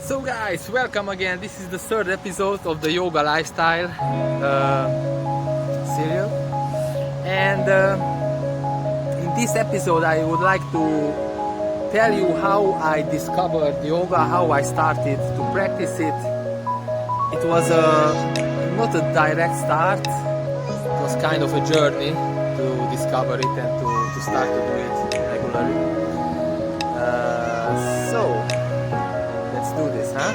So guys, welcome again. This is the third episode of the Yoga Lifestyle serial, and in this episode I would like to tell you how I discovered yoga, how I started to practice it. It was not a direct start, it was kind of a journey to discover it and to start to do it regularly. So let's do this, huh?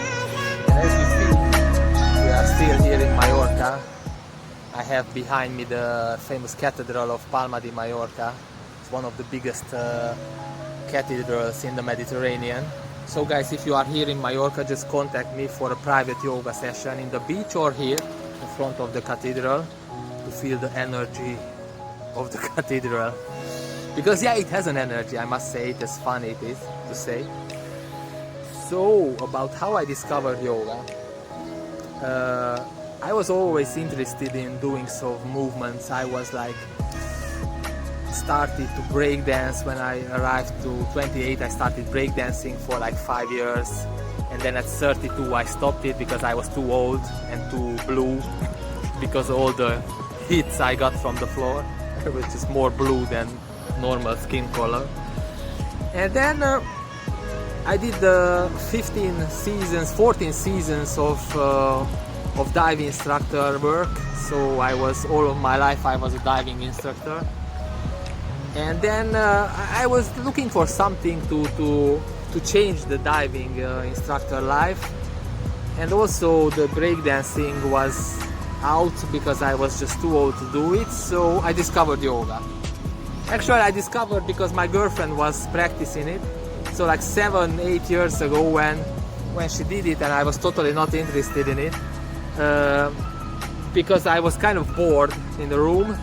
And as you see, we are still here in Mallorca. I have behind me the famous Cathedral of Palma de Mallorca. It's one of the biggest cathedrals in the Mediterranean. So guys, if you are here in Mallorca, just contact me for a private yoga session in the beach or here in front of the cathedral to feel the energy of the cathedral. Because yeah, it has an energy, I must say, it is fun it is to say. So, about how I discovered yoga. I was always interested in doing some movements. I was like, started to break dance when I arrived to 28. I started break dancing for like 5 years, and then at 32 I stopped it because I was too old and too blue because all the hits I got from the floor, which is more blue than normal skin color. And then I did the 14 seasons of diving instructor work. So I was, all of my life I was a diving instructor. And then I was looking for something to change the diving instructor life. And also the breakdancing was out because I was just too old to do it. So I discovered yoga. Actually, I discovered because my girlfriend was practicing it. So like 7-8 years ago when she did it, and I was totally not interested in it because I was kind of bored in the room,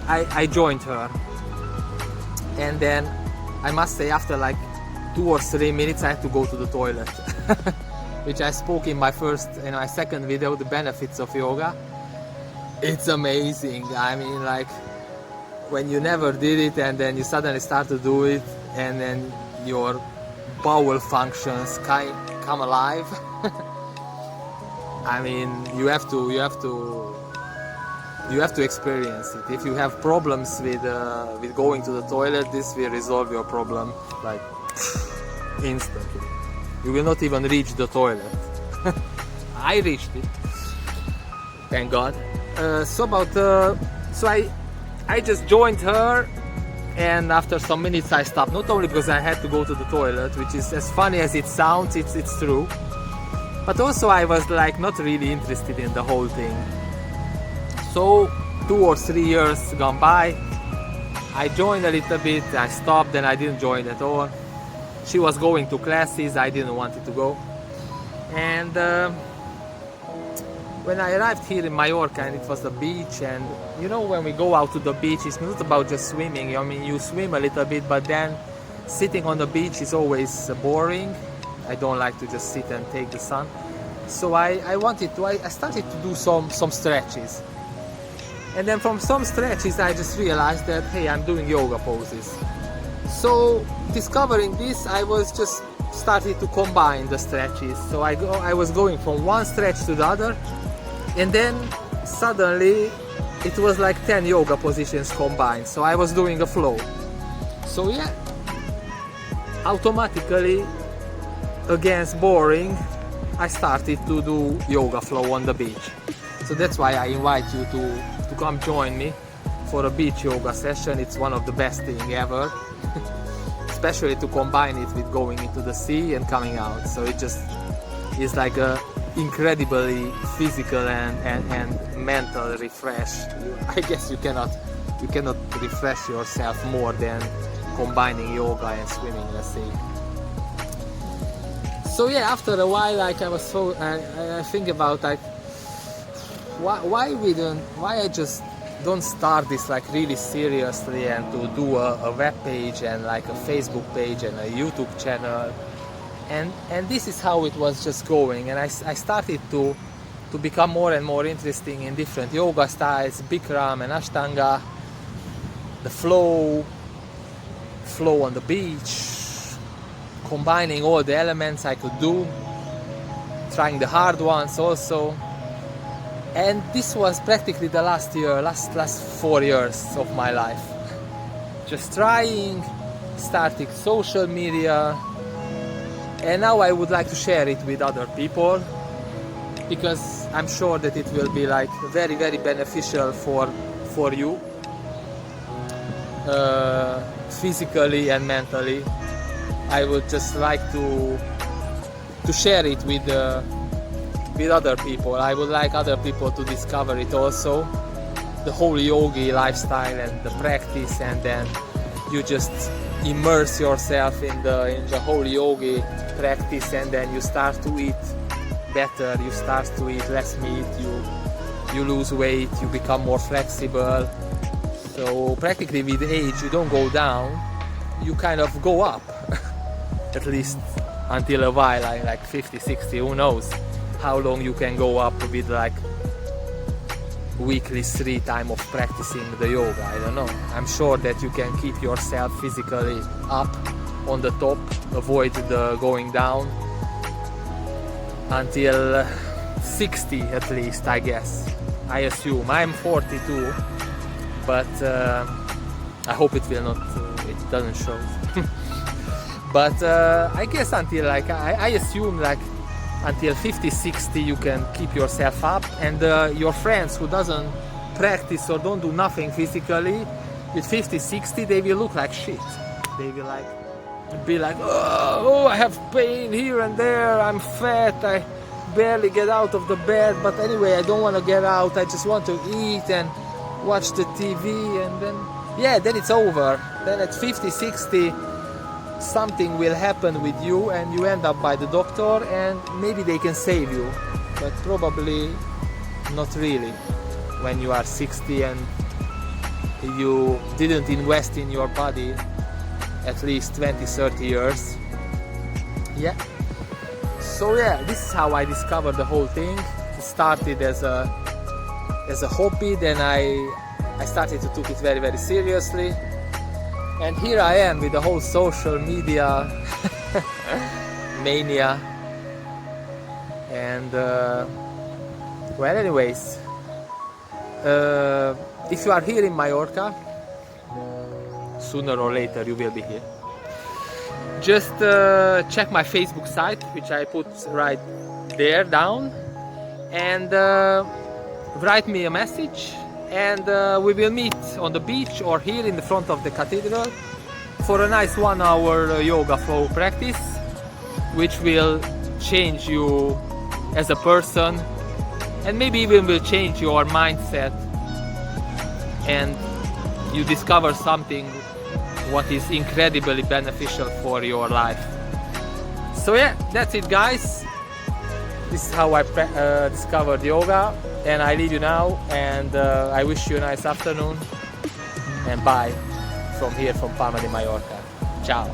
I joined her. And then I must say, after like 2 or 3 minutes I had to go to the toilet. Which I spoke in my second video, the benefits of yoga. It's amazing. I mean, like, when you never did it and then you suddenly start to do it, and then your bowel functions come alive. I mean, you have to experience it. If you have problems with going to the toilet, this will resolve your problem like instantly. You will not even reach the toilet. I reached it, thank God. So I just joined her, and after some minutes I stopped. Not only because I had to go to the toilet, which is as funny as it sounds, it's true. But also I was like not really interested in the whole thing. So 2 or 3 years gone by, I joined a little bit, I stopped, then I didn't join at all. She was going to classes, I didn't want it to go. And when I arrived here in Mallorca, and it was the beach, and you know, when we go out to the beach, it's not about just swimming. I mean, you swim a little bit, but then sitting on the beach is always boring. I don't like to just sit and take the sun. So I started to do some stretches. And then from some stretches I just realized that, hey, I'm doing yoga poses. So discovering this, I was just started to combine the stretches. So I was going from one stretch to the other, and then suddenly it was like 10 yoga positions combined. So I was doing a flow. So yeah, automatically, against boring, I started to do yoga flow on the beach. So that's why I invite you to come join me for a beach yoga session. It's one of the best thing ever. Especially to combine it with going into the sea and coming out. So it just is like a incredibly physical and mental refresh. I guess you cannot refresh yourself more than combining yoga and swimming, let's say. So yeah, after a while, like I think about like why I just don't start this like really seriously and to do a web page and like a Facebook page and a YouTube channel. And this is how it was just going, and I started to become more and more interesting in different yoga styles, Bikram and Ashtanga, the flow on the beach, combining all the elements I could do. trying the hard ones also. And this was practically the last 4 years of my life. Just trying, starting social media, and now I would like to share it with other people, because I'm sure that it will be like very, very beneficial for you, physically and mentally. I would just like to share it with other people. I would like other people to discover it also, the whole yogi lifestyle and the practice, and then you just immerse yourself in the whole yogi practice, and then you start to eat better, you start to eat less meat, you lose weight, you become more flexible. So practically with age you don't go down, you kind of go up at least until a while, like 50, 60, who knows how long you can go up with like weekly 3 times of practicing the yoga. I don't know. I'm sure that you can keep yourself physically up on the top, avoid the going down until 60 at least, I guess. I assume. I'm 42, but I hope it will not, it doesn't show. But I guess until like, I assume like until 50, 60 you can keep yourself up, and your friends who doesn't practice or don't do nothing physically, with 50, 60 they will look like shit. They will be like, oh, I have pain here and there, I'm fat, I barely get out of the bed, but anyway I don't want to get out, I just want to eat and watch the TV, and then, yeah, then it's over. Then at 50, 60 something will happen with you and you end up by the doctor, and maybe they can save you, but probably not really when you are 60 and you didn't invest in your body at least 20-30 years. Yeah, so yeah, this is how I discovered the whole thing. It started as a hobby, then I started to take it very, very seriously. And here I am with the whole social media mania. And well, anyways, if you are here in Mallorca, sooner or later you will be here. Just check my Facebook site, which I put right there down, and write me a message. And we will meet on the beach or here in the front of the cathedral for a nice 1-hour yoga flow practice, which will change you as a person, and maybe even will change your mindset, and you discover something what is incredibly beneficial for your life. So yeah, that's it guys. This is how I discovered yoga, and I leave you now, and I wish you a nice afternoon, and bye from here from Palma de Mallorca. Ciao.